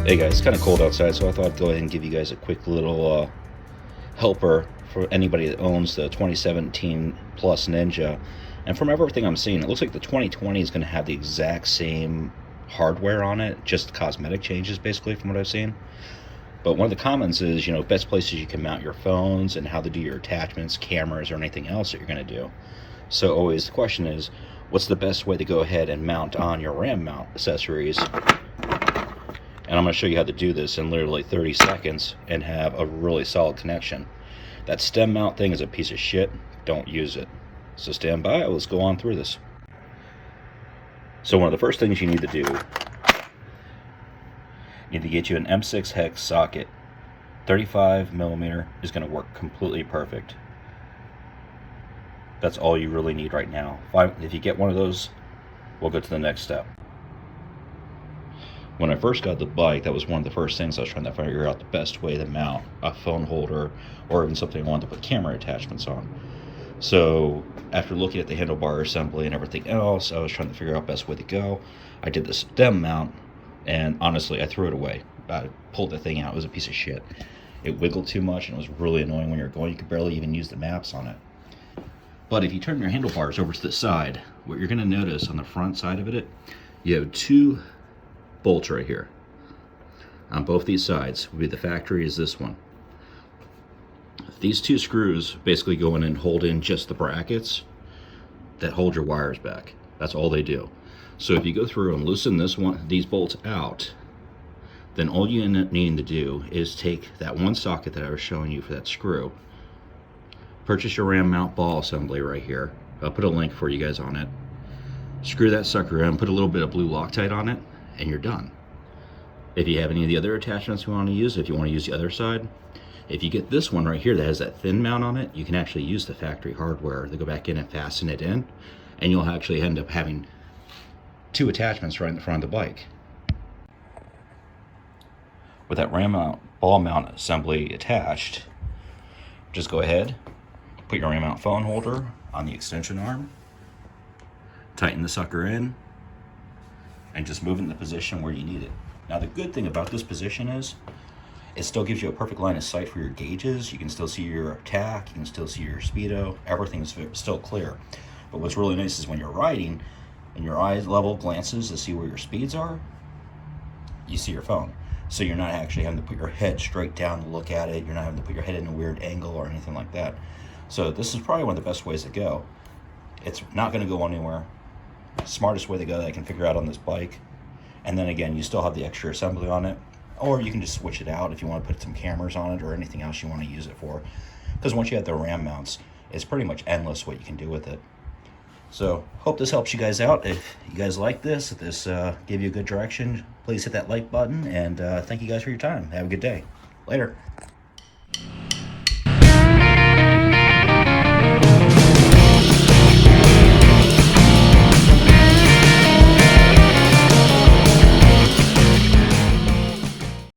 Hey guys, it's kind of cold outside, so I thought I'd go ahead and give you guys a quick little helper for anybody that owns the 2017 Plus Ninja. And from everything I'm seeing, it looks like the 2020 is going to have the exact same hardware on it, just cosmetic changes basically from what I've seen. But one of the comments is, best places you can mount your phones and how to do your attachments, cameras, or anything else that you're going to do. So always the question is, what's the best way to go ahead and mount on your RAM mount accessories? And I'm going to show you how to do this in literally 30 seconds and have a really solid connection. That stem mount thing is a piece of shit. Don't use it. So stand by. Let's go on through this. So one of the first things you need to do, you need to get you an M6 hex socket. 35 millimeter is going to work completely perfect. That's all you really need right now. If you get one of those, we'll go to the next step. When I first got the bike, that was one of the first things I was trying to figure out the best way to mount a phone holder or even something I wanted to put camera attachments on. So after looking at the handlebar assembly and everything else, I was trying to figure out the best way to go. I did the stem mount, and honestly, I threw it away. I pulled the thing out. It was a piece of shit. It wiggled too much, and it was really annoying when you're going. You could barely even use the maps on it. But if you turn your handlebars over to the side, what you're going to notice on the front side of it, you have two bolts right here. On both these sides would be the factory is this one. These two screws basically go in and hold in just the brackets that hold your wires back. That's all they do. So if you go through and loosen these bolts out, then all you end up needing to do is take that one socket that I was showing you for that screw, purchase your RAM mount ball assembly right here. I'll put a link for you guys on it. Screw that sucker in, put a little bit of blue Loctite on it, and you're done. If you have any of the other attachments you want to use, if you want to use the other side, if you get this one right here that has that thin mount on it, you can actually use the factory hardware to go back in and fasten it in, and you'll actually end up having two attachments right in the front of the bike. With that RAM mount ball mount assembly attached, just go ahead, put your RAM mount phone holder on the extension arm, tighten the sucker in, and just move it in the position where you need it. Now the good thing about this position is it still gives you a perfect line of sight for your gauges. You can still see your tach, you can still see your speedo, everything's still clear. But what's really nice is when you're riding and your eye level glances to see where your speeds are, you see your phone. So you're not actually having to put your head straight down to look at it. You're not having to put your head in a weird angle or anything like that. So this is probably one of the best ways to go. It's not going to go anywhere. Smartest way to go that I can figure out on this bike. And then again, you still have the extra assembly on it, or you can just switch it out if you want to put some cameras on it or anything else you want to use it for, because once you have the RAM mounts, it's pretty much endless what you can do with it. So hope this helps you guys out. If you guys like this, if this gave you a good direction, please hit that like button, and thank you guys for your time. Have a good day. Later.